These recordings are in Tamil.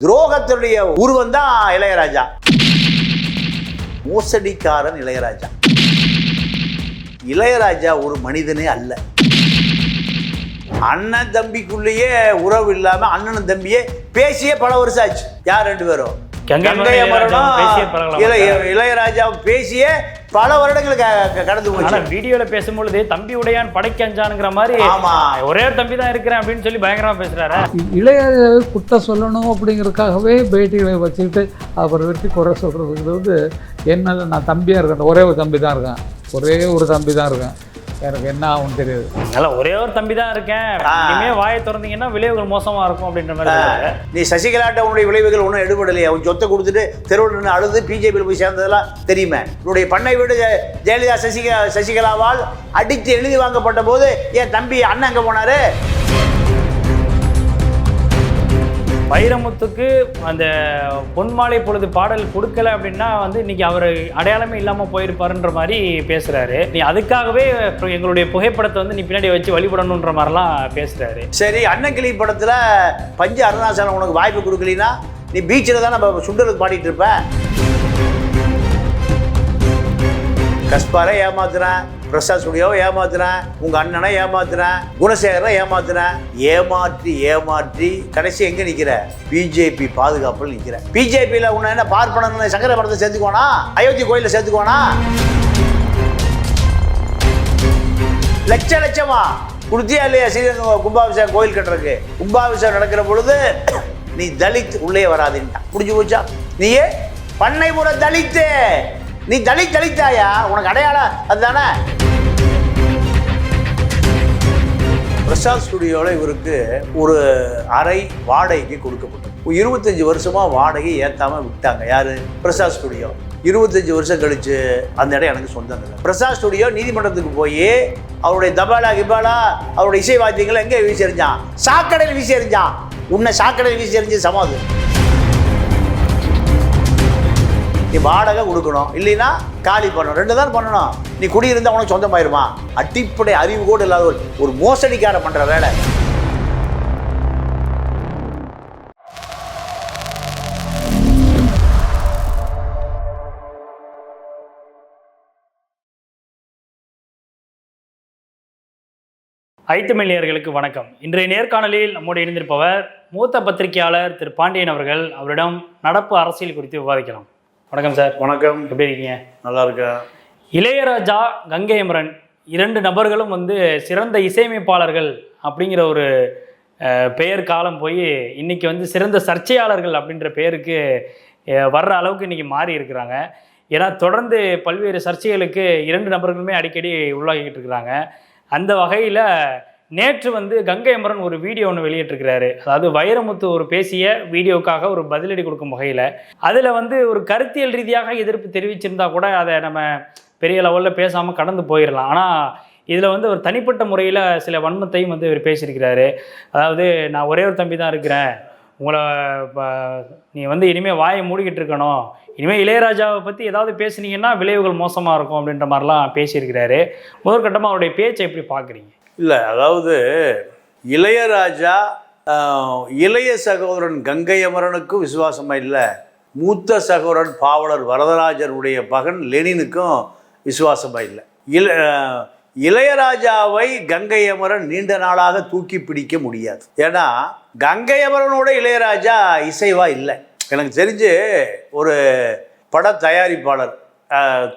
துரோகத்தினுடைய உருவம் தான் இளையராஜா. மோசடிக்காரன் இளையராஜா. இளையராஜா ஒரு மனிதனே அல்ல. அண்ணன் தம்பிக்குள்ளேயே உறவு இல்லாம அண்ணனும் தம்பியே பேசியே பல வருஷம் ஆச்சு. யார் ரெண்டு பேரும்? இளையராஜா பேசிய பல வருடங்களுக்கு கடந்து போச்சு. வீடியோல பேசும்பொழுது தம்பி உடையான் படைக்கு அஞ்சானுங்கிற மாதிரி ஒரே தம்பி தான் இருக்கிறேன் அப்படின்னு சொல்லி பயங்கரமா பேசுறாரு. இளையராஜாவை குத்த சொல்லணும் அப்படிங்கிறதுக்காகவே பேட்டிகளை வச்சுக்கிட்டு அப்புறம் வெற்றி குறை சொல்றதுங்கிறது என்ன? நான் தம்பியா இருக்கேன், ஒரே ஒரு தம்பி தான் இருக்கேன், ஒரே ஒரு தம்பி தான் இருக்கேன், எனக்கு என்ன ஆகும்னு தெரியாது. அதனால ஒரே ஒரு தம்பி தான் இருக்கேன், இனிமே வாயை திறந்தீங்கன்னா விளைவுகள் மோசமா இருக்கும் அப்படின்ற மாதிரி. நீ சசிகலாட்ட உன்னுடைய விளைவுகள் ஒன்றும் எடுபடலையே. அவன் சொத்தை கொடுத்துட்டு தெருவில் அழுது பிஜேபியில் போய் சேர்ந்ததெல்லாம் தெரியுமே. உன்னுடைய பண்ணை வீடு ஜெயலலிதா சசிகலாவால் அடித்து எழுதி வாங்கப்பட்ட போது என் தம்பி அண்ணன் எங்கே போனாரு? வைரமுத்துக்கு அந்த பொன்மாலை பொழுது பாடல் கொடுக்கல அப்படின்னா இன்னைக்கு அவர் அடையாளமே இல்லாமல் போயிருப்பாருன்ற மாதிரி பேசுறாரு. நீ அதுக்காகவே எங்களுடைய புகைப்படத்தை நீ பின்னாடி வச்சு வழிபடணுன்ற மாதிரிலாம் பேசுறாரு. சரி, அன்னக்கிளி படத்துல பஞ்சு அருணாசலம் உனக்கு வாய்ப்பு கொடுக்கலனா நீ பீச்சில் தான் நம்ம சுண்டலுக்கு பாடிட்டு இருப்ப. கஸ்பாரை ஏமாத்துறேன், பிரசாத் ஸ்டுடியோவை ஏமாத்துறேன், உங்க அண்ணனை ஏமாத்துறேன், குணசேகரை ஏமாத்துறேன். ஏமாற்றி ஏமாற்றி கடைசி எங்க நிக்கிற? பிஜேபி பாதுகாப்புல நிக்கிற. பிஜேபியில உன்ன என்ன பார்ப்பன சங்கர படத்தை சேர்த்துக்கோனா? அயோத்தி கோயில சேர்த்துக்கோனா? லட்சமா கொடுத்தியா இல்லையா? ஸ்ரீரங்கம் கும்பாபிஷேகம் கோயில் கட்டுறதுக்கு கும்பாபிஷேகம் நடக்கிற பொழுது நீ தலித் உள்ளே வராதுன்னா புடிஞ்சு போச்சா? நீயே பண்ணைபுர தலித்து, நீ தலித்தாயா? உனக்கு அடையாளம் அதுதானே. பிரசாத் ஸ்டுடியோவில் இவருக்கு ஒரு அறை வாடகைக்கு கொடுக்கப்பட்டது. 25 வருஷமா வாடகை ஏற்றாம விட்டாங்க. யாரு? பிரசாத் ஸ்டுடியோ. 25 வருஷம் கழிச்சு அந்த இடம் எனக்கு சொந்தம் இல்லை. பிரசாத் ஸ்டுடியோ நீதிமன்றத்துக்கு போய் அவருடைய தபாலா கிபாலா அவருடைய இசை வாத்தியங்களை எங்கே வீசி எறிஞ்சான்? சாக்கடையில் வீசி எறிஞ்சான். உன்னை சாக்கடையில் வீசி எறிஞ்சு சமாது. நீ வாடகை கொடுக்கணும், இல்லைன்னா காலி பண்ணணும், ரெண்டு தான் பண்ணணும். நீ குடியிருந்தா உனக்கு சொந்தமாயிருமா? அடிப்படை அறிவு கூட இல்லாத ஒரு மோசடிக்கார பண்ற வேலை. ஐத்தமிழியர்களுக்கு வணக்கம். இன்றைய நேர்காணலில் நம்மோடு இணைந்திருப்பவர் மூத்த பத்திரிகையாளர் திரு பாண்டியன் அவர்கள். அவரிடம் நடப்பு அரசியல் குறித்து விவாதிக்கலாம். வணக்கம் சார். வணக்கம். எப்படி இருக்கீங்க? நல்லா இருக்கேன். இளையராஜா, கங்கை அமரன் இரண்டு நபர்களும் சிறந்த இசையமைப்பாளர்கள் அப்படிங்கிற ஒரு பெயர் காலம் போய் இன்னைக்கு சிறந்த சர்ச்சையாளர்கள் அப்படின்ற பெயருக்கு வர்ற அளவுக்கு இன்னைக்கு மாறி இருக்கிறாங்க. ஏன்னா தொடர்ந்து பல்வேறு சர்ச்சைகளுக்கு இரண்டு நபர்களுமே அடிக்கடி உள்ளாகிக்கிட்டு இருக்கிறாங்க. அந்த வகையில் நேற்று கங்கை அமரன் ஒரு வீடியோ ஒன்று வெளியிட்டிருக்கிறாரு. அதாவது வைரமுத்து ஒரு பேசிய வீடியோக்காக ஒரு பதிலடி கொடுக்கும் வகையில் அதில் ஒரு கருத்தியல் ரீதியாக எதிர்ப்பு தெரிவிச்சிருந்தா கூட அதை நம்ம பெரிய லெவலில் பேசாமல் கடந்து போயிடலாம். ஆனால் இதில் ஒரு தனிப்பட்ட முறையில் சில வன்மத்தையும் இவர் பேசியிருக்கிறாரு. அதாவது நான் ஒரே ஒரு தம்பி தான் இருக்கிறேன், உங்களை நீ இனிமேல் வாயை மூடிக்கிட்டு இருக்கணும், இனிமேல் இளையராஜாவை பற்றி ஏதாவது பேசுனீங்கன்னா விளைவுகள் மோசமாக இருக்கும் அப்படின்ற மாதிரிலாம் பேசியிருக்கிறாரு. முதற்கட்டமாக அவருடைய பேச்சை எப்படி பார்க்குறீங்க? இல்லை, அதாவது இளையராஜா இளைய சகோதரன் கங்கை அமரனுக்கும் விசுவாசமாக இல்லை, மூத்த சகோதரன் பாவலர் வரதராஜனுடைய மகன் லெனினுக்கும் விசுவாசமாக இல்லை. இளையராஜாவை கங்கை அமரன் நீண்ட நாளாக தூக்கி பிடிக்க முடியாது. ஏன்னா கங்கை அமரனோட இளையராஜா இசைவா இல்லை. எனக்கு தெரிஞ்சு ஒரு பட தயாரிப்பாளர்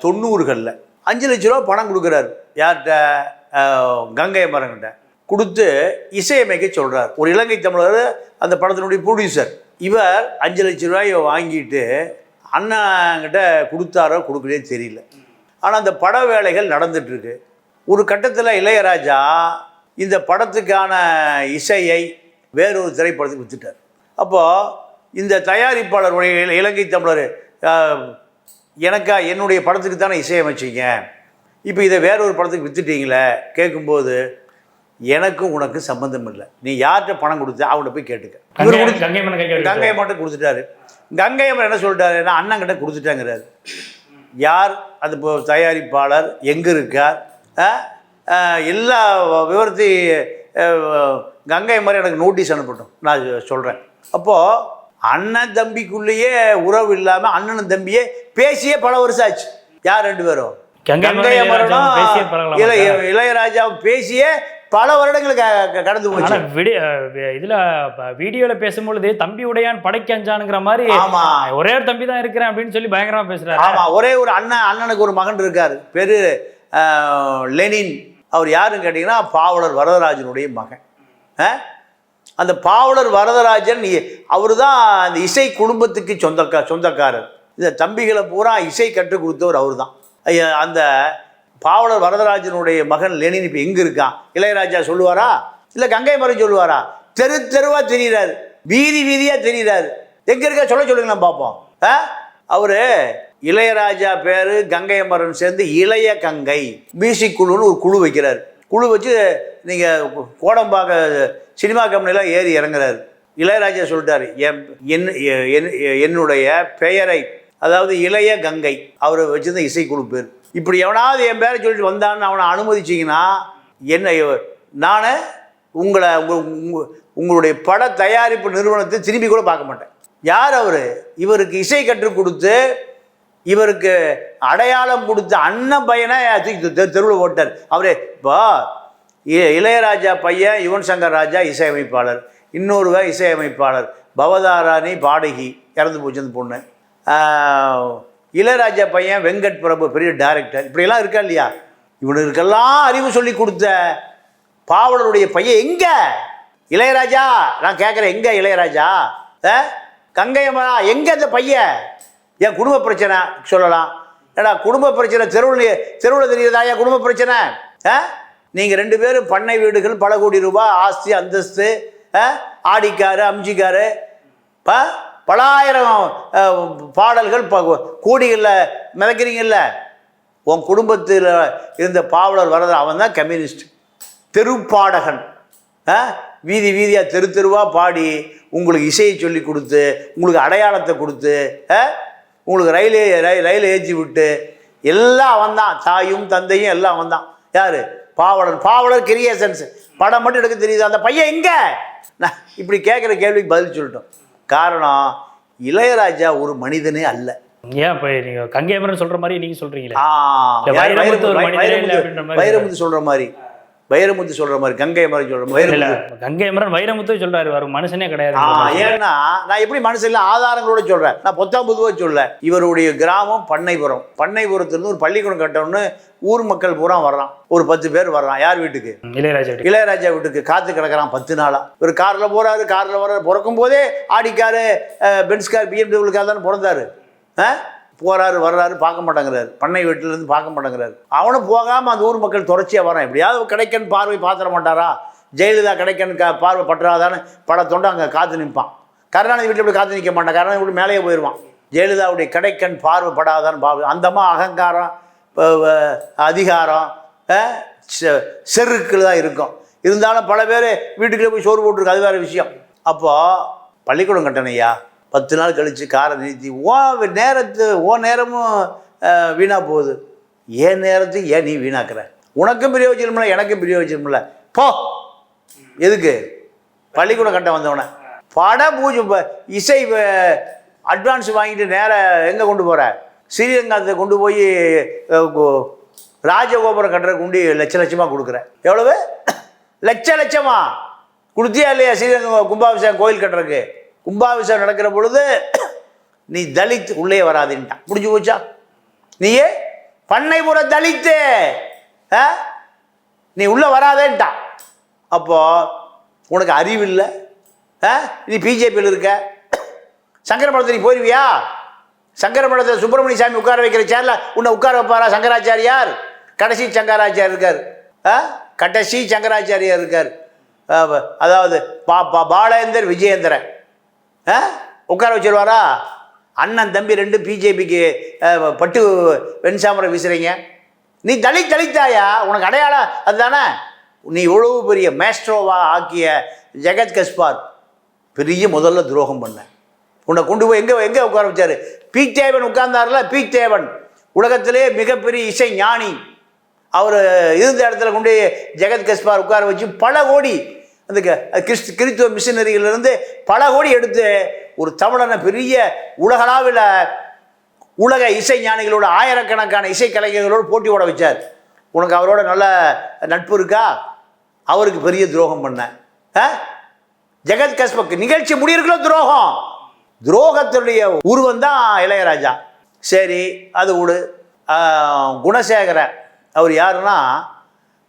90களில் 5 லட்ச ரூபா பணம் கொடுக்குறாரு. யார்கிட்ட? கங்கை அமரன்கிட்ட கொடுத்து இசையமைக்க சொல்கிறார். ஒரு இலங்கை தமிழர் அந்த படத்தினுடைய ப்ரொடியூசர். இவர் 5 லட்ச ரூபாயை வாங்கிட்டு அண்ணங்கிட்ட கொடுத்தாரோ கொடுக்கலையே தெரியல. ஆனால் அந்த பட வேலைகள் நடந்துட்டுருக்கு. ஒரு கட்டத்தில் இளையராஜா இந்த படத்துக்கான இசையை வேறொரு திரைப்படத்துக்கு விற்றுட்டார். அப்போது இந்த தயாரிப்பாளருடைய இலங்கை தமிழர் என்னுடைய படத்துக்கு தானே இசையமைச்சிங்க, இப்போ இதை வேறொரு படத்துக்கு விற்றுட்டீங்களே கேட்கும்போது எனக்கும் உனக்கு சம்மந்தம் இல்லை, நீ யார்கிட்ட பணம் கொடுத்த அவங்கள்ட்ட போய் கேட்டுக்க. கங்கை மட்டும் கொடுத்துட்டாரு. கங்கை அமரன் என்ன சொல்லிட்டாரு? நான் அண்ணங்கிட்ட கொடுத்துட்டேங்கிறாரு. யார் அது? இப்போ தயாரிப்பாளர் எங்கே இருக்கார்? எல்லா விவரத்தையும் கங்கை அமரன் எனக்கு நோட்டீஸ் அனுப்பட்டும், நான் சொல்கிறேன். அப்போது அண்ணன் தம்பிக்குள்ளேயே உறவு இல்லாமல் அண்ணனும் தம்பியே பேசியே பல வருஷம் ஆச்சு. யார் 2 பேரும்? கங்கை அமரனும் இளையராஜாவும் பேசியே பல வருடங்களுக்கு கடந்து போச்சு. இதுல வீடியோல பேசும்பொழுது தம்பி உடையான் படைக்கு அஞ்சானுங்கிற மாதிரி ஒரே ஒரு தம்பி தான் இருக்கிறேன் அப்படின்னு சொல்லி பயங்கரமா பேசுறாரு. ஆமா, ஒரே ஒரு அண்ணனுக்கு ஒரு மகன் இருக்காரு, பேரு லெனின். அவர் யாருன்னு கேட்டீங்கன்னா பாவலர் வரதராஜனுடைய மகன். அந்த பாவலர் வரதராஜன் அவரு தான் அந்த இசை குடும்பத்துக்கு சொந்தக்காரர். இந்த தம்பிகளை பூரா இசை கற்றுக் கொடுத்தவர் அவர் தான். அந்த பாவலர் வரதராஜனுடைய மகன் லெனின் இப்போ எங்கே இருக்கான்? இளையராஜா சொல்லுவாரா? இல்லை கங்கை அமரன் சொல்லுவாரா? தெருவா தெரிகிறாரு, வீதியாக தெரிகிறாரு. எங்கே இருக்கா சொல்லுங்க பார்ப்போம். அவர் இளையராஜா பேர் கங்கை அமரன் சேர்ந்து இளைய கங்கை மியூசிக் குழுன்னு ஒரு குழு வைக்கிறார். குழு வச்சு நீங்கள் கோடம்பாக்க சினிமா கம்பெனிலாம் ஏறி இறங்குறாரு. இளையராஜா சொல்லிட்டாரு, என்னுடைய பெயரை, அதாவது இளைய கங்கை, அவரை வச்சுருந்த இசைக்குழு பேர். இப்படி எவனாவது என் பேரை சொல்லிட்டு வந்தான்னு அவனை அனுமதிச்சிங்கன்னா என்ன, நான் உங்களுடைய பட தயாரிப்பு நிறுவனத்தை திரும்பி கூட பார்க்க மாட்டேன். யார் அவர்? இவருக்கு இசை கற்றுக் கொடுத்து இவருக்கு அடையாளம் கொடுத்த அண்ணன் பையனை தெருவில் ஓட்டார் அவரே. இப்போ இளையராஜா பையன் யுவன் சங்கர் ராஜா இசையமைப்பாளர், இன்னொருவர் இசையமைப்பாளர், பவதாராணி பாடகி, இறந்து போச்சு அந்த பொண்ணு. இளையராஜா பையன் வெங்கட் பிரபு பெரிய டைரக்டர். இப்படியெல்லாம் இருக்கா இல்லையா? இவனுக்கெல்லாம் அறிவு சொல்லி கொடுத்த பாவலருடைய பையன் எங்க இளையராஜா? நான் கேட்குறேன், எங்க இளையராஜா? கங்கை அமரா எங்க அந்த பையன்? என் குடும்ப பிரச்சனை சொல்லலாம். ஏடா குடும்ப பிரச்சனை தெருவில் தெரியுதா? என் குடும்ப பிரச்சனை. நீங்கள் 2 பேரும் பண்ணை வீடுகள், பல கோடி ரூபாய் ஆஸ்தி அந்தஸ்து, ஆடிக்காரு அம்ஜிக்காரு, பலாயிரம் பாடல்கள், கோடிகளில் மிதக்கிறீங்கல்ல. உன் குடும்பத்தில் இருந்த பாவலர் வரது அவன் தான் கம்யூனிஸ்ட், தெருப்பாடகன். வீதியாக தெருவாக பாடி உங்களுக்கு இசையை சொல்லி கொடுத்து, உங்களுக்கு அடையாளத்தை கொடுத்து, உங்களுக்கு ரயிலை ஏற்றி விட்டு எல்லாம் அவன் தான். தாயும் தந்தையும் எல்லாம் அவன் தான். யார்? பாவலர் கிரியேஷன்ஸ். படம் மட்டும் எடுக்க தெரியுது. அந்த பையன் எங்கே? நான் இப்படி கேட்குற கேள்விக்கு பதில் சொல்லிட்டோம். காரணம், இளையராஜா ஒரு மனிதனே அல்ல. ஏன் இப்போ நீங்கள் கங்கை அமரன் சொல்கிற மாதிரி நீங்கள் சொல்கிறீங்களா? வைரமுத்து சொல்கிற மாதிரி, வைரமுத்து சொல்கிற மாதிரி, கங்கை அமரன் சொல்கிற மாதிரி. கங்கை அமரன் வைரமுத்து சொல்கிறாரு, வர மனுஷனே கிடையாது. ஏன்னா நான் எப்படி மனுஷன் இல்லை, ஆதாரங்களோட சொல்கிறேன். நான் பொத்தாம் பொதுவாக சொல்ல. இவருடைய கிராமம் பண்ணைபுரம். பண்ணைபுரத்துலேருந்து ஒரு பள்ளிக்கூடம் கட்டணும்னு ஊர் மக்கள் பூரா வர்றான். ஒரு 10 பேர் வர்றான். யார் வீட்டுக்கு? இளையராஜா வீட்டுக்கு. காத்து கிடக்கிறான் 10 நாளா. ஒரு காரில் போகிறாரு, காரில் வர்றாரு. பிறக்கும் போதே ஆடிக்காரு, பென்ஸ் கார், BMW கார் தானே பிறந்தாரு. போகிறாரு வர்றாரு, பார்க்க மாட்டேங்கிறாரு. பண்ணை வீட்டிலேருந்து பார்க்க மாட்டேங்கிறாரு. அவனும் போகாமல் அந்த ஊர் மக்கள் தொடர்ச்சியாக வரான். எப்படியாவது கிடைக்கன் பார்வை பார்த்துட மாட்டாரா? ஜெயலலிதா கிடைக்கன் பார்வை பற்றாதான்னு படத்தோண்டு அங்கே காத்து நிற்பான். கருணாநிதி வீட்டில் இப்படி காத்து நிற்க மாட்டான். கருணாநிதி வீட்டு மேலேயே போயிடுவான். ஜெயலலிதாவுடைய கிடைக்கன் பார்வை படாதான்னு பார்வை. அந்தமா அகங்காரம், அதிகாரம், செருக்கள் தான் இருக்கும். இருந்தாலும் பல பேர் வீட்டுக்குள்ளே போய் சோறு போட்டுருக்கு, அது வேறு விஷயம். அப்போது பள்ளிக்கூடம் கட்டணையா 10 நாள் கழித்து காரை நிறுத்தி ஓ நேரமும் வீணாக போகுது. ஏன் நேரத்துக்கு ஏன் நீ வீணாக்குற? உனக்கும் பிரயோஜனம் இல்லை, எனக்கும் பிரயோஜனம் இல்லை. போ. எதுக்கு? பள்ளிக்கூடம் கட்ட வந்தவன பட பூஜை இசை அட்வான்ஸ் வாங்கிட்டு நேராக எங்கே கொண்டு போகிற? ஸ்ரீரங்கத்தை கொண்டு போய் ராஜகோபுரம் கட்டுறதுக்கு கொண்டு லட்சமாக கொடுக்குறேன். எவ்வளவு? லட்சமா கொடுத்தியா இல்லையா? ஸ்ரீரங்கம் கும்பாபிஷேகம் கோயில் கட்டுறதுக்கு. கும்பாபிஷேகம் நடக்கிற பொழுது நீ தலித் உள்ளே வராதுன்ட்டான். முடிஞ்சு போச்சா? நீயே பண்ணைபுர தலித்து, நீ உள்ளே வராதேன்ட்டான். அப்போ உனக்கு அறிவு இல்லை. நீ பிஜேபியில் இருக்க. சங்கரமடத்தை நீ போயிருவியா? சங்கரமடத்தில் சுப்பிரமணிய சாமி உட்கார வைக்கிற சேர்ல உன்னை உட்கார வைப்பாரா சங்கராச்சாரியார்? கடைசி சங்கராச்சாரியார் இருக்கார். கடைசி சங்கராச்சாரியார் இருக்கார். அதாவது பாலேந்தர் விஜயேந்திரன் உட்கார வச்சிருவாரா? அண்ணன் தம்பி 2 பிஜேபிக்கு பட்டு வெண்சாமரை வீசுறீங்க. நீ தலித்தாயா? உனக்கு அடையாளம் அதுதானே. நீ இவ்வளவு பெரிய மேஸ்ட்ரோவா ஆக்கிய ஜெகத் கஸ்பார் பெரிய முதல்ல துரோகம் பண்ண. உன்னை கொண்டு போய் எங்கே உட்கார வச்சாரு? பீக் தேவன் உட்கார்ந்தார்ல. பீக் தேவன் உலகத்திலே மிகப்பெரிய இசை ஞானி. அவர் இருந்த இடத்துல கொண்டு ஜெகத் கஸ்பார் உட்கார வச்சு பல கோடி அந்த கிறிஸ்துவ மிஷினரிகளிலிருந்து பல கோடி எடுத்து ஒரு தமிழனை பெரிய உலகளாவில் உலக இசை ஞானிகளோட ஆயிரக்கணக்கான இசை கலைஞர்களோடு போட்டி ஓட வச்சார். உனக்கு அவரோட நல்ல நட்பு இருக்கா? அவருக்கு பெரிய துரோகம் பண்ண ஜெகத் கஸ்பக் நிகழ்ச்சி முடியிருக்கல துரோகத்துடைய உருவம் தான் இளையராஜா. சரி, அது விடு. குணசேகர அவர் யாருன்னா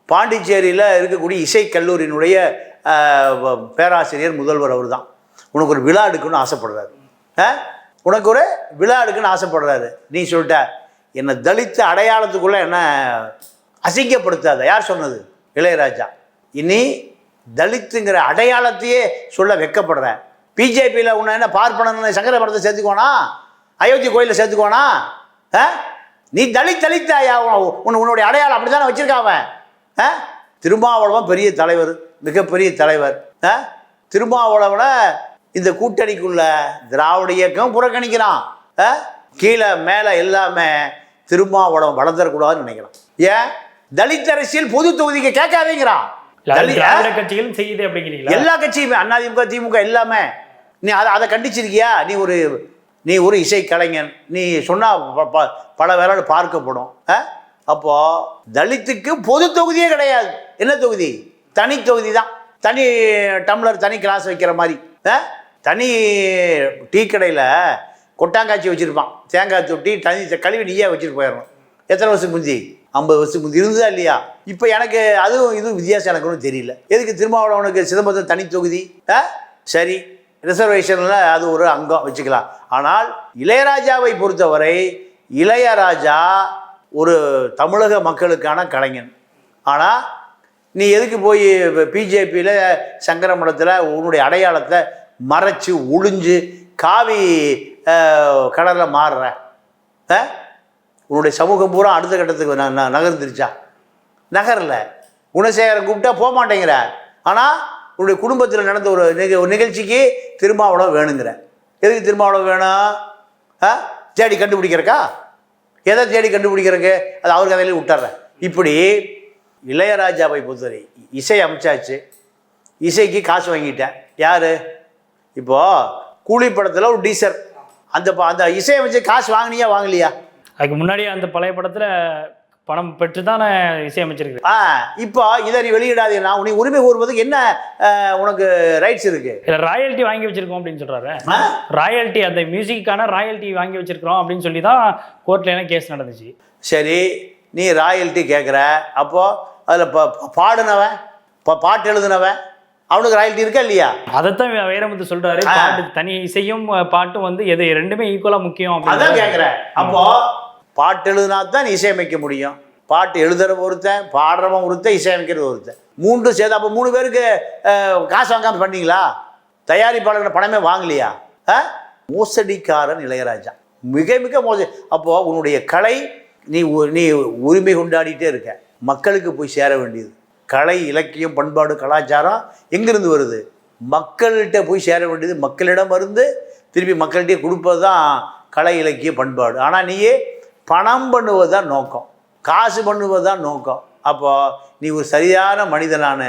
பாண்டிச்சேரியில் இருக்கக்கூடிய இசைக்கல்லூரியினுடைய பேராசிரியர் முதல்வர். அவர் தான் உனக்கு ஒரு விழா எடுக்கணும்னு ஆசைப்படுறாரு. உனக்கு ஒரு விழா எடுக்குன்னு ஆசைப்படுறாரு. நீ சொல்லிட்ட என்னை தலித்த அடையாளத்துக்குள்ளே என்ன அசிங்கப்படுத்தாத. யார் சொன்னது? இளையராஜா. இனி தலித்துங்கிற அடையாளத்தையே சொல்ல வெக்கப்படுற. பிஜேபியில் உன்னை என்ன பார்ப்பனன்னு சங்கர மடத்தை சேர்த்துக்கோனா? அயோத்தி கோயிலில் சேர்த்துக்கோனா? நீ தலித்தாயா? உன்னுடைய அடையாளம் அப்படி தானே வச்சிருக்காவ. திருமாவளவன் பெரிய தலைவர், மிகப்பெரிய தலைவர். திருமாவளவனை இந்த கூட்டணிக்குள்ள திராவிட இயக்கம் புறக்கணிக்கிறான். கீழே மேலே எல்லாமே திருமாவளவன் வளர்ந்துடக்கூடாதுன்னு நினைக்கிறான். ஏன்? தலித் அரசியல் பொது தொகுதிக்கு கேட்காதீங்கிறான். கட்சிகளும் செய்யுது அப்படிங்கிறீங்களா? எல்லா கட்சியுமே, அதிமுக திமுக எல்லாமே. நீ அதை கண்டிச்சிருக்கியா? நீ ஒரு இசை கலைஞன், நீ சொன்னால் பல பேரால் பார்க்கப்படும். அப்போ தலித்துக்கு பொது தொகுதியே கிடையாது. என்ன தொகுதி? தனி தொகுதி தான். தனி டம்ளர், தனி கிளாஸ் வைக்கிற மாதிரி. தனி டீ கடையில் கொட்டாங்காய்ச்சி வச்சுருப்பான், தேங்காய் தொட்டி தனி கழுவி நீயே வச்சுட்டு போயிடணும். எத்தனை வருஷத்துக்கு முந்தி? 50 வருஷத்துக்கு முந்தி இருந்ததா இல்லையா? இப்போ எனக்கு அதுவும் இதுவும் வித்தியாசம் எனக்கு ஒன்றும் தெரியல. எதுக்கு திருமாவளவனுக்கு சிதம்பரம் தனி தொகுதி? சரி, ரிசர்வேஷனில் அது ஒரு அங்கம் வச்சுக்கலாம். ஆனால் இளையராஜாவை பொறுத்தவரை இளையராஜா ஒரு தமிழக மக்களுக்கான கலைஞன். ஆனால் நீ எதுக்கு போய் பிஜேபியில் சங்கர மடத்தில் உன்னுடைய அடையாளத்தை மறைச்சு ஒளிஞ்சு காவி கடலில் மாறுற? உன்னுடைய சமூகம் பூரா அடுத்த கட்டத்துக்கு நகர்ந்துருச்சா? நகரில். குணசேகரன் கூப்பிட்டா போக மாட்டேங்கிற. ஆனால் உன்னுடைய குடும்பத்தில் நடந்த ஒரு நிகழ்ச்சிக்கு திருமாவளவன் வேணுங்கிற. எதுக்கு திருமாவளவன் வேணும்? தேடி கண்டுபிடிக்கிறக்கா? எதை தேடி கண்டுபிடிக்கிறக்கு? அது அவர் கதையிலே விட்டுறேன். இப்படி இளையராஜாவை பொறுத்தவரை இசை அமைச்சாச்சு, இசைக்கு காசு வாங்கிட்டேன். யார்? இப்போது கூலி படத்தில் ஒரு டீசர், அந்த இசை அமைச்சு காசு வாங்கினியா வாங்கலையா? அதுக்கு முன்னாடியே அந்த பழைய படத்தில் பணம் பெற்று தான் இசையமைச்சிருக்கு. இப்போ இதை நீ வெளியிடாதீங்கன்னா உனக்கு உரிமை கூறுவதுக்கு என்ன உனக்கு ரைட்ஸ் இருக்கு? ராயல்ட்டி வாங்கி வச்சிருக்கோம் அப்படின்னு சொல்றாரு. ராயல்ட்டி, அந்த மியூசிக்கான ராயல்ட்டி வாங்கி வச்சிருக்கிறோம் அப்படின்னு சொல்லி தான் கோர்ட்ல எல்லாம் கேஸ் நடந்துச்சு. சரி, நீ ராயல்ட்டி கேட்குற. அப்போ அதில் பாடுனவன், பாட்டு எழுதுனவன், அவனுக்கு ராயல்ட்டி இருக்கா இல்லையா? அதைத்தான் வைரமுத்து சொல்றாரு. பாட்டு தனி இசையும் பாட்டும் வந்து எது ரெண்டுமே ஈக்குவலாக முக்கியம் அதான் கேட்குறேன். அப்போ பாட்டு எழுதுனா தான் இசையமைக்க முடியும். பாட்டு எழுதுறவன் ஒருத்தன், பாடுறவன் ஒருத்தன், இசையமைக்கிறது ஒருத்தன். 3 சேர்த்து. அப்போ 3 பேருக்கு காசு வாங்காமல் பண்ணீங்களா? தயாரிப்பாளர்கள் பணமே வாங்கலையா? மோசடிக்காரன் இளையராஜா, மிக மிக மோசடி. அப்போது உன்னுடைய கலை நீ உரிமை கொண்டாடிட்டே இருக்க. மக்களுக்கு போய் சேர வேண்டியது. கலை, இலக்கியம், பண்பாடு, கலாச்சாரம் எங்கிருந்து வருது? மக்கள்கிட்ட போய் சேர வேண்டியது. மக்களிடம் இருந்து திருப்பி மக்கள்கிட்டே கொடுப்பது தான் கலை, இலக்கிய, பண்பாடு. ஆனால் நீயே பணம் பண்ணுவது தான் நோக்கம், காசு பண்ணுவது தான் நோக்கம். அப்போ நீ ஒரு சரியான மனிதனான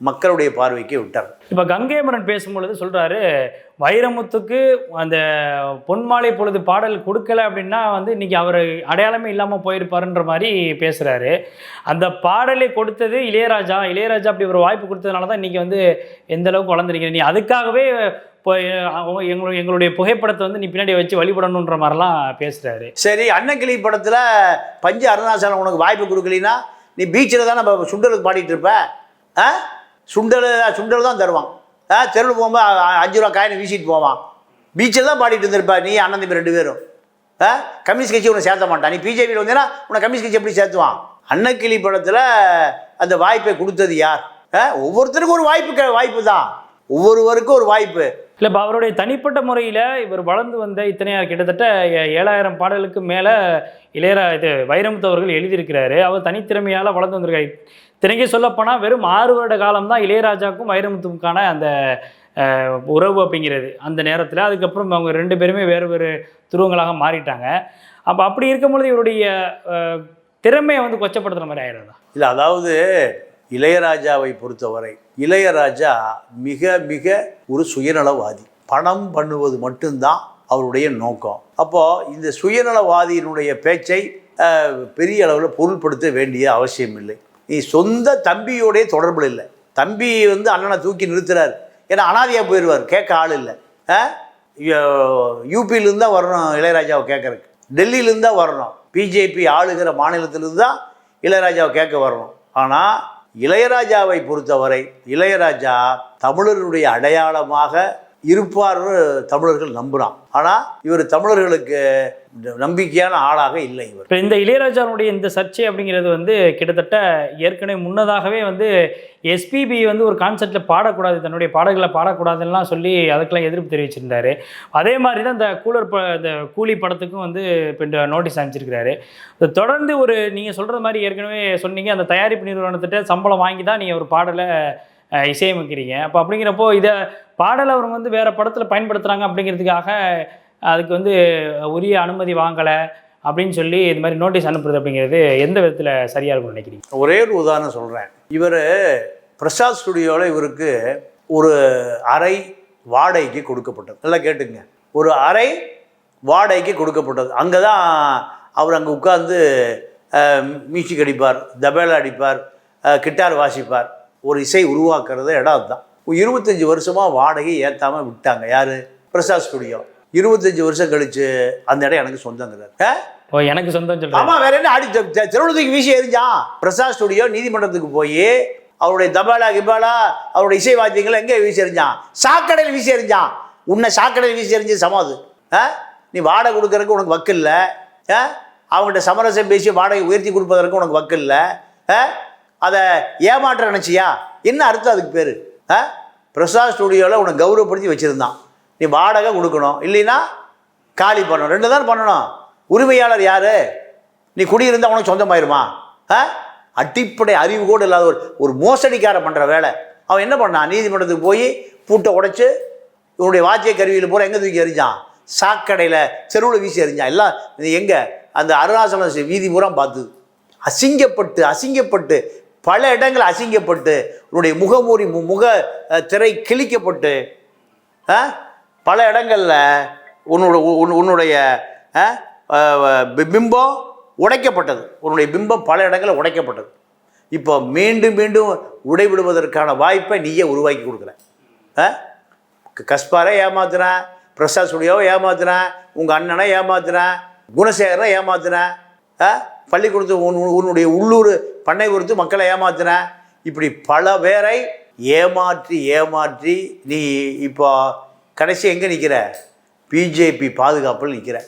மக்களுடைய பார்வைக்கு விட்டார். இப்போ கங்கையமரன் பேசும்பொழுது சொல்கிறாரு, வைரமுத்துக்கு அந்த பொன்மாலை பொழுது பாடல் கொடுக்கல அப்படின்னா வந்து இன்றைக்கி அவர் அடையாளமே இல்லாமல் போயிருப்பாருன்ற மாதிரி பேசுகிறாரு. அந்த பாடலை கொடுத்தது இளையராஜா. இளையராஜா அப்படி ஒரு வாய்ப்பு கொடுத்ததுனால தான் இன்றைக்கி வந்து எந்த அளவுக்கு வளர்ந்துருக்கீங்க. நீ அதுக்காகவே இப்போ எங்களுடைய புகைப்படத்தை வந்து நீ பின்னாடி வச்சு வழிபடணுன்ற மாதிரிலாம் பேசுகிறாரு. சரி, அன்னக்கிளி படத்தில் பஞ்சு அருணாசலம் உனக்கு வாய்ப்பு கொடுக்கலின்னா நீ பீச்சில் தான் நம்ம சுண்டலுக்கு பாடிட்டு இருப்ப. சுண்டல் தான் தருவான். தெருவில் போகும்போது 5 ரூபா காயினை வீசிட்டு போவான். பீச்சில் தான் பாடிட்டு இருந்திருப்பா நீ அண்ணன் தம்பி 2 பேரும். கம்யூனிஸ்ட் கட்சி உன்னை சேர்த்த மாட்டான். நீ பிஜேபியில் வந்தீங்கன்னா உன்னை கம்யூனிஸ்ட் கட்சி எப்படி சேர்த்துவான்? அன்னக்கிளி படத்தில் அந்த வாய்ப்பை கொடுத்தது யார்? ஒவ்வொருத்தருக்கும் ஒரு வாய்ப்பு தான். ஒவ்வொருவருக்கும் ஒரு வாய்ப்பு இல்லை. இப்போ அவருடைய தனிப்பட்ட முறையில் இவர் வளர்ந்து வந்த இத்தனையார் கிட்டத்தட்ட 7000 பாடலுக்கு மேலே வைரமுத்து அவர்கள் எழுதியிருக்கிறாரு. அவர் தனித்திறமையால் வளர்ந்து வந்திருக்காரு. தினைக்கே சொல்லப்போனால் வெறும் 6 வருட காலம்தான் இளையராஜாவுக்கும் வைரமுத்துவுக்கான அந்த உறவு அப்படிங்கிறது அந்த நேரத்தில். அதுக்கப்புறம் அவங்க 2 பேருமே வேறு துருவங்களாக மாறிட்டாங்க. அப்படி இருக்கும்பொழுது இவருடைய திறமையை வந்து கொச்சப்படுத்துகிற மாதிரி ஆயிடுறதா? இல்லை, அதாவது இளையராஜாவை பொறுத்தவரை இளையராஜா மிக மிக ஒரு சுயநலவாதி. பணம் பண்ணுவது மட்டும்தான் அவருடைய நோக்கம். அப்போது இந்த சுயநலவாதியினுடைய பேச்சை பெரிய அளவில் பொருள்படுத்த வேண்டிய அவசியம் இல்லை. நீ சொந்த தம்பியோடைய தொடர்பில் இல்லை. தம்பி அண்ணனை தூக்கி நிறுத்துறாரு, ஏன்னா அனாதையாக போயிடுவார், கேட்க ஆள் இல்லை. யூபியிலேருந்து தான் வரணும் இளையராஜாவை கேட்கறதுக்கு, டெல்லியிலேருந்து தான் வரணும், பிஜேபி ஆளுகிற மாநிலத்திலிருந்து தான் இளையராஜாவை கேட்க வரணும். ஆனால் இளையராஜாவை பொறுத்தவரை இளையராஜா தமிழர்களுடைய அடையாளமாக இருப்பார்னு தமிழர்கள் நம்புகிறான். ஆனால் இவர் தமிழர்களுக்கு நம்பிக்கையான ஆளாக இல்லை. இவர் இப்போ இந்த இளையராஜாவுடைய இந்த சர்ச்சை அப்படிங்கிறது கிட்டத்தட்ட ஏற்கனவே முன்னதாகவே எஸ்பிபி ஒரு கான்செர்ட்டில் பாடக்கூடாது, தன்னுடைய பாடல்களை பாடக்கூடாதுலாம் சொல்லி அதுக்கெல்லாம் எதிர்ப்பு தெரிவிச்சிருந்தாரு. அதே மாதிரி தான் இந்த இந்த கூலி படத்துக்கும் இப்போ இந்த நோட்டீஸ் அனுப்பிச்சிருக்கிறாரு. தொடர்ந்து நீங்கள் சொல்கிறது மாதிரி ஏற்கனவே சொன்னீங்க, அந்த தயாரிப்பு நிறுவனத்திட்ட சம்பளம் வாங்கி தான் நீங்கள் ஒரு பாடலை இசையமைக்கிறீங்க. அப்போ அப்படிங்கிறப்போ இதை பாடலை அவங்க வேறு படத்தில் பயன்படுத்துகிறாங்க அப்படிங்கிறதுக்காக அதுக்கு உரிய அனுமதி வாங்கலை அப்படின்னு சொல்லி இது மாதிரி நோட்டீஸ் அனுப்புறது அப்படிங்கிறது எந்த விதத்தில் சரியாக இருக்கும்னு நினைக்கிறீங்க? ஒரே ஒரு உதாரணம் சொல்கிறேன். இவர் பிரசாத் ஸ்டுடியோவில் இவருக்கு ஒரு அறை வாடகைக்கு கொடுக்கப்பட்டது. நல்லா கேட்டுங்க, ஒரு அறை வாடகைக்கு கொடுக்கப்பட்டது. அங்கே தான் அவர் அங்கே உட்கார்ந்து மியூசிக் அடிப்பார், தபேலா அடிப்பார், கிட்டார் வாசிப்பார். ஒரு இசை உருவாக்குறது இடம் அதுதான். 25 வருஷமாக வாடகை ஏற்றாமல் விட்டாங்க. யார்? பிரசாத் ஸ்டுடியோ. 25 வருஷம் கழிச்சு அந்த இடம் எனக்கு சொந்தங்கிறார். எனக்கு சொந்தம் சொல்றேன். ஆமாம், வேற என்ன அடி திருவள்ளத்துக்கு வீசி எரிஞ்சான். பிரசாத் ஸ்டுடியோ நீதிமன்றத்துக்கு போய் அவருடைய தபாலா கிபாலா அவருடைய இசை வாத்தியங்களை எங்கே வீசி எறிஞ்சான்? சாக்கடையில் வீசி எறிஞ்சான். உன்னை சாக்கடையில் வீசி எறிஞ்சு சமாது. நீ வாடகை கொடுக்கறதுக்கு உனக்கு வக்கு இல்லை. அவங்ககிட்ட சமரசம் பேசி வாடகை உயர்த்தி கொடுப்பதற்கு உனக்கு வக்கு இல்லை. அதை ஏமாற்ற நினச்சியா? என்ன அர்த்தம் அதுக்கு பேர்? பிரசாத் ஸ்டுடியோவில் உன்னை கௌரவப்படுத்தி வச்சுருந்தான். நீ வாடகை கொடுக்கணும், இல்லைன்னா காலி பண்ணணும். 2 தான் பண்ணணும். உரிமையாளர் யார்? நீ குடியிருந்தால் உனக்கு சொந்தமாயிருமா? அடிப்படை அறிவு கூட இல்லாத ஒரு மோசடிக்காரன் பண்ணுற வேலை. அவன் என்ன பண்ணான்? நீதிமன்றத்துக்கு போய் பூட்டை உடைச்சு இவனுடைய வாத்திய கருவியில் பூரா எங்கே தூக்கி எறிஞ்சான்? சாக்கடையில், தெருவில் வீசி எறிஞ்சான். எல்லாம் எங்கே? அந்த அருணாச்சலம் வீதி பூரா பார்த்து அசிங்கப்பட்டு பல இடங்கள் அசிங்கப்பட்டு உன்னுடைய முகமூடி முக திரை கிழிக்கப்பட்டு பல இடங்களில் உன்னுடைய பிம்பம் உடைக்கப்பட்டது. உன்னுடைய பிம்பம் பல இடங்களில் உடைக்கப்பட்டது. இப்போ மீண்டும் மீண்டும் உடைவிடுவதற்கான வாய்ப்பை நீயே உருவாக்கி கொடுக்குற. கஸ்பாரை ஏமாத்துறேன், பிரசாத் ஸ்டுடியோவை ஏமாத்துறேன், உங்கள் அண்ணனை ஏமாத்துறேன், குணசேகரை ஏமாத்துறேன், பள்ளிக்கூடத்து உன்னுடைய உள்ளூர் பண்ணை கொடுத்து மக்களை ஏமாத்துறேன். இப்படி பல பேரை ஏமாற்றி நீ இப்போ கடைசி எங்கே நிற்கிற? பிஜேபி பாதுகாப்பில் நிற்கிற.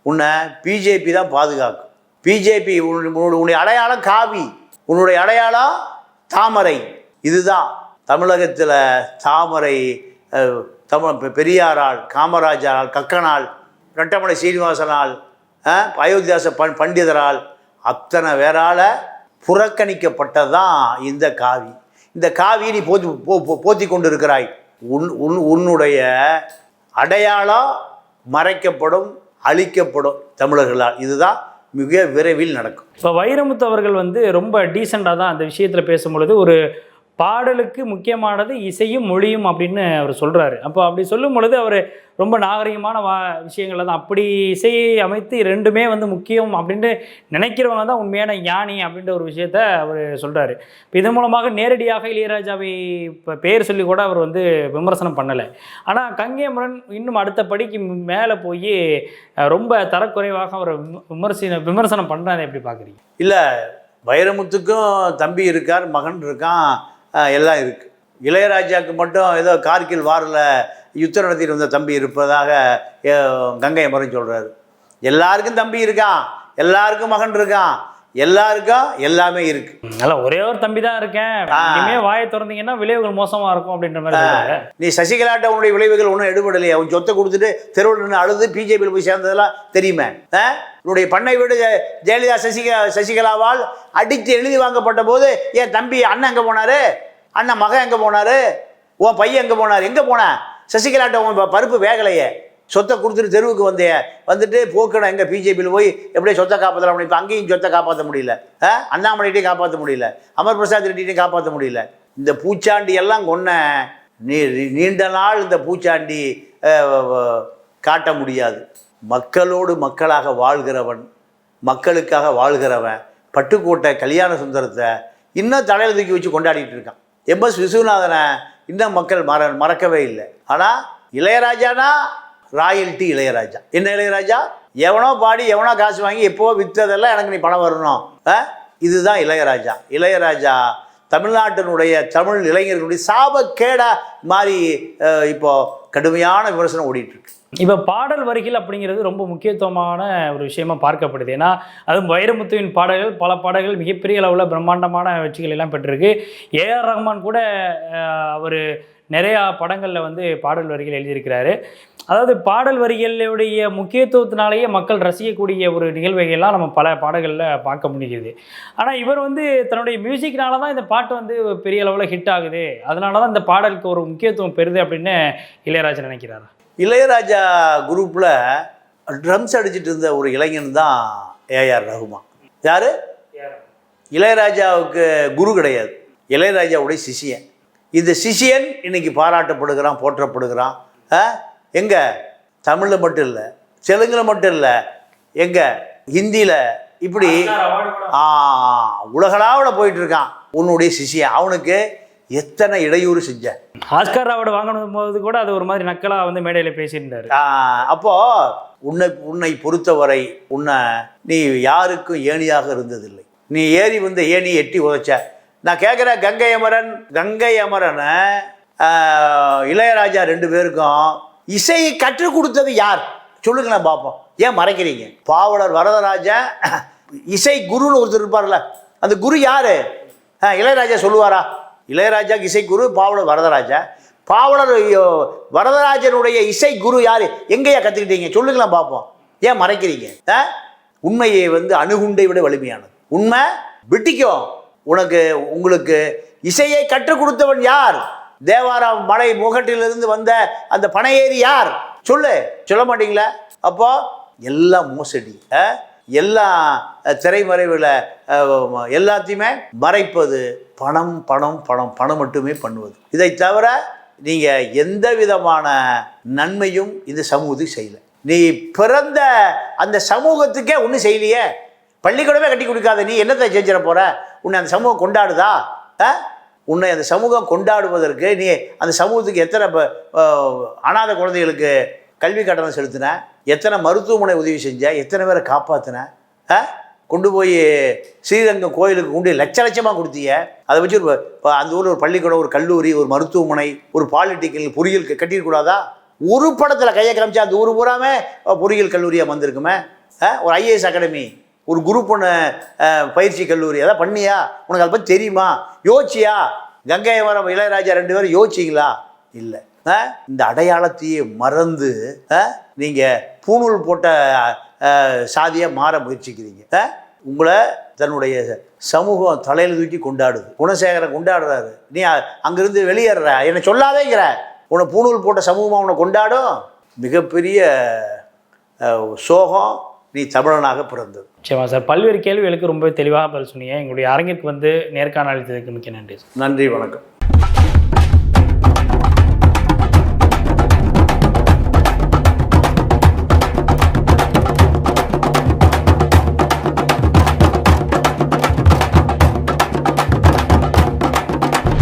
உன்னை பிஜேபி தான் பாதுகாக்கும். பிஜேபி உன்னுடைய அடையாளம் காவி, உன்னுடைய அடையாளம் தாமரை. இதுதான் தமிழகத்தில் தாமரை. பெரியாரால், காமராஜரால், கக்கனால், ரெட்டமலை சீனிவாசனால், அயோத்தியாச பண்டிதரால், அத்தனை பேரால் புறக்கணிக்கப்பட்டதான் இந்த காவி. இந்த காவியை நீ போத்தி கொண்டு இருக்கிறாய். உன்னுடைய அடையாளம் மறைக்கப்படும், அழிக்கப்படும் தமிழர்களால். இதுதான் மிக விரைவில் நடக்கும். இப்போ வைரமுத்து அவர்கள் ரொம்ப டீசெண்டாக தான் அந்த விஷயத்தில் பேசும்பொழுது ஒரு பாடலுக்கு முக்கியமானது இசையும் மொழியும் அப்படின்னு அவர் சொல்கிறாரு. அப்போ அப்படி சொல்லும் பொழுது அவர் ரொம்ப நாகரிகமான விஷயங்கள் தான். அப்படி இசையை அமைத்து 2மே முக்கியம் அப்படின்ட்டு நினைக்கிறவங்க தான் உண்மையான ஞானி அப்படின்ற ஒரு விஷயத்த அவர் சொல்கிறாரு. இப்போ இதன் மூலமாக நேரடியாக இளையராஜாவை இப்போ பேர் சொல்லி கூட அவர் விமர்சனம் பண்ணலை. ஆனால் கங்கை அமரன் இன்னும் அடுத்த படிக்கு மேலே போய் ரொம்ப தரக்குறைவாக அவர் விமர்சனம் பண்ணுறதை எப்படி பார்க்குறீங்க? இல்லை, வைரமுத்துக்கும் தம்பி இருக்கார், மகன் இருக்கான், எல்லாம் இருக்குது. இளையராஜாவுக்கு மட்டும் ஏதோ கார்கில் வாரில் யுத்தம் நடத்திட்டு வந்த தம்பி இருப்பதாக கங்கை அமரன் சொல்கிறாரு. எல்லாருக்கும் தம்பி இருக்கான், எல்லாருக்கும் மகன் இருக்கான், எல்லாருக்கும் எல்லாமே இருக்கு. நல்லா ஒரே ஒரு தம்பி தான் இருக்கேன், இனிமே வாயை திறந்தீங்கன்னா விளைவுகள் மோசமாக இருக்கும் அப்படின்ற மாதிரி. நீ சசிகலாட்ட உன்னுடைய விளைவுகள் ஒன்றும் எடுபடலையே. அவன் சொத்தை கொடுத்துட்டு தெருவில் நின்று அழுது பிஜேபியில் போய் சேர்ந்ததெல்லாம் தெரியுமே. உன்னுடைய பண்ணை வீடு ஜெயலலிதா சசிகலாவால் அடித்து எழுதி வாங்கப்பட்ட போது என் தம்பி அண்ணன் எங்கே போனார்? அண்ணன் மகன் எங்கே போனார்? உன் பையன் எங்கே போனார்? எங்கே போன? சசிகலாட்ட உன் பருப்பு வேகலையே. சொத்தை கொடுத்துட்டு தெருவுக்கு வந்தேன், வந்துட்டு போக்கணும் எங்கே பிஜேபியில் போய் எப்படியே சொத்தை காப்பாற்றலாம் அப்படி. இப்போ அங்கேயும் சொத்தை காப்பாற்ற முடியல, அண்ணாமலைகிட்டையும் காப்பாற்ற முடியல, அமர் பிரசாத் ரெட்டிகிட்டையும் காப்பாற்ற முடியல. இந்த பூச்சாண்டி எல்லாம் கொன்ன நீண்ட நாள் இந்த பூச்சாண்டி காட்ட முடியாது. மக்களோடு மக்களாக வாழ்கிறவன், மக்களுக்காக வாழ்கிறவன் பட்டுக்கோட்டை கல்யாண சுந்தரத்தை இன்னும் தலையில் தூக்கி வச்சு கொண்டாடிட்டு இருக்கான். எம்எஸ் விஸ்வநாதனை இன்னும் மக்கள் மறக்கவே இல்லை. ஆனால் இளையராஜானா ராயல்ட்டி இளையராஜா. என்ன இளையராஜா? எவனோ பாடி எவனோ காசு வாங்கி எப்போ விற்றதெல்லாம் எனக்கு நீ பணம் வரணும், இதுதான் இளையராஜா. இளையராஜா தமிழ்நாட்டினுடைய தமிழ் இளைஞர்களுடைய சாபக்கேடா மாதிரி இப்போ கடுமையான விமர்சனம் ஓடிட்டு இருக்கு. இப்போ பாடல் வரிகள் அப்படிங்கிறது ரொம்ப முக்கியத்துவமான ஒரு விஷயமா பார்க்கப்படுது. ஏன்னா அதுவும் வைரமுத்துவின் பாடல்கள், பல பாடல்கள் மிகப்பெரிய அளவில் பிரம்மாண்டமான வெற்றிகள் எல்லாம் பெற்றிருக்கு. ஏஆர் ரஹ்மான் கூட அவர் நிறையா படங்களில் வந்து பாடல் வரிகள் எழுதியிருக்கிறாரு. அதாவது பாடல் வரிகளுடைய முக்கியத்துவத்தினாலேயே மக்கள் ரசிக்கக்கூடிய ஒரு நிகழ்வுகள்லாம் நம்ம பல பாடல்களில் பார்க்க முடிகிறது. ஆனால் இவர் வந்து தன்னுடைய மியூசிக்னால தான் இந்த பாட்டு வந்து பெரிய அளவில் ஹிட் ஆகுது, அதனால தான் இந்த பாடலுக்கு ஒரு முக்கியத்துவம் பெறுது அப்படின்னு இளையராஜா நினைக்கிறாரா? இளையராஜா குரூப்பில் ட்ரம்ஸ் அடிச்சுட்டு இருந்த ஒரு இளைஞன் தான் ஏஆர் ரஹ்மான். யார்? இளையராஜாவுக்கு குரு கிடையாது, இளையராஜாவுடைய சிஷியன். இந்த சிஷியன் இன்னைக்கு பாராட்டப்படுகிறான், போற்றப்படுகிறான். எங்கே? தமிழில் மட்டும் இல்லை, தெலுங்கில் மட்டும் இல்லை, எங்கே ஹிந்தியில், இப்படி உலகளாவில் போயிட்டு இருக்கான் உன்னுடைய சிஷியன். அவனுக்கு எத்தனை இடையூறு செஞ்ச. ஆஸ்கார் அவார்டு வாங்கணும் போது கூட அது ஒரு மாதிரி நக்கலாக வந்து மேடையில் பேசியிருந்தார். அப்போது உன்னை பொறுத்தவரை நீ யாருக்கும் ஏணியாக இருந்ததில்லை. நீ ஏறி வந்து ஏணி எட்டி உதைச்ச. நான் கேட்குறேன், கங்கை அமரனை இளையராஜா ரெண்டு பேருக்கும் இசையை கற்றுக் கொடுத்தது யார் சொல்லுங்களேன் பார்ப்போம். ஏன் மறைக்கிறீங்க? பாவலர் வரதராஜன் இசை குருன்னு ஒருத்தர் இருப்பார்ல, அந்த குரு யார்? இளையராஜா சொல்லுவாரா? இளையராஜாக்கு இசை குரு பாவலர் வரதராஜன். பாவலர் வரதராஜனுடைய இசை குரு யார்? எங்கேயா கற்றுக்கிட்டீங்க சொல்லுங்களேன் பார்ப்போம். ஏன் மறைக்கிறீங்க? உண்மையை வந்து அணுகுண்டை விட வலிமையானது. உண்மை விட்டிக்கும். உங்களுக்கு இசையை கற்றுக் கொடுத்தவன் யார்? தேவாரம் மலை முகட்டிலிருந்து வந்த அந்த பனையேறி யார்? சொல்ல மாட்டீங்களா? அப்போ எல்லாம் மோசடி, எல்லாம் திரைமறைவில் எல்லாத்தையுமே மறைப்பது பணம் பணம் பணம் பணம் மட்டுமே பண்ணுவது. இதை தவிர நீங்கள் எந்த விதமான நன்மையும் இந்த சமூகத்துக்கு செய்யலை. நீ பிறந்த அந்த சமூகத்துக்கே ஒன்றும் செய்யலையே. பள்ளிக்கூடமே கட்டி கொடுக்காத நீ என்னத்தை செஞ்சிட போகிற? உன்னை அந்த சமூகம் கொண்டாடுதா? உன்னை அந்த சமூகம் கொண்டாடுவதற்கு நீ அந்த சமூகத்துக்கு எத்தனை அனாதை குழந்தைகளுக்கு கல்வி கட்டணம் செலுத்தின, எத்தனை மருத்துவமனை உதவி செஞ்ச, எத்தனை பேரை காப்பாற்றின, கொண்டு போய் ஸ்ரீரங்கம் கோயிலுக்கு கொண்டு லட்சமாக கொடுத்தீங்க. அதை வச்சு அந்த ஊரில் ஒரு பள்ளிக்கூடம், ஒரு கல்லூரி, ஒரு மருத்துவமனை, ஒரு பாலிடெக்னிக், பொறியியல் கட்டியிருக்கூடாதா? ஒரு படத்தில் கையை காமிச்சா அந்த ஊர் பூராமே பொறியியல் கல்லூரியாக வந்திருக்குமே. ஒரு ஐஏஎஸ் அகாடமி, ஒரு குரூப் ஒன்று பயிற்சி கல்லூரி, அதான் பண்ணியா? உனக்கு அதை பற்றி தெரியுமா? யோசிச்சியா? கங்கை அமரன் இளையராஜா ரெண்டு பேரும் யோசிச்சிங்களா? இல்லை. இந்த அடையாளத்தையே மறந்து நீங்கள் பூணூல் போட்ட சாதியாக மாற முயற்சிக்கிறீங்க. உங்களை தன்னுடைய சமூகம் தலையில் தூக்கி கொண்டாடுது. குணசேகரன் கொண்டாடுறாரு, நீ அங்கேருந்து வெளியேற, என்னை சொல்லாதேங்கிற. உன்னை பூணூல் போட்ட சமூகமாக உன்னை கொண்டாடும். மிகப்பெரிய சோகம் நீ தமிழனாக பிறந்தது. சரிவா சார், பல்வேறு கேள்விகளுக்கு ரொம்ப தெளிவாக பதில் சொன்னீங்க. எங்களுடைய அரங்கிற்கு வந்து நேர்காணல் அளித்ததுக்கு மிக்க நன்றி. நன்றி, வணக்கம்.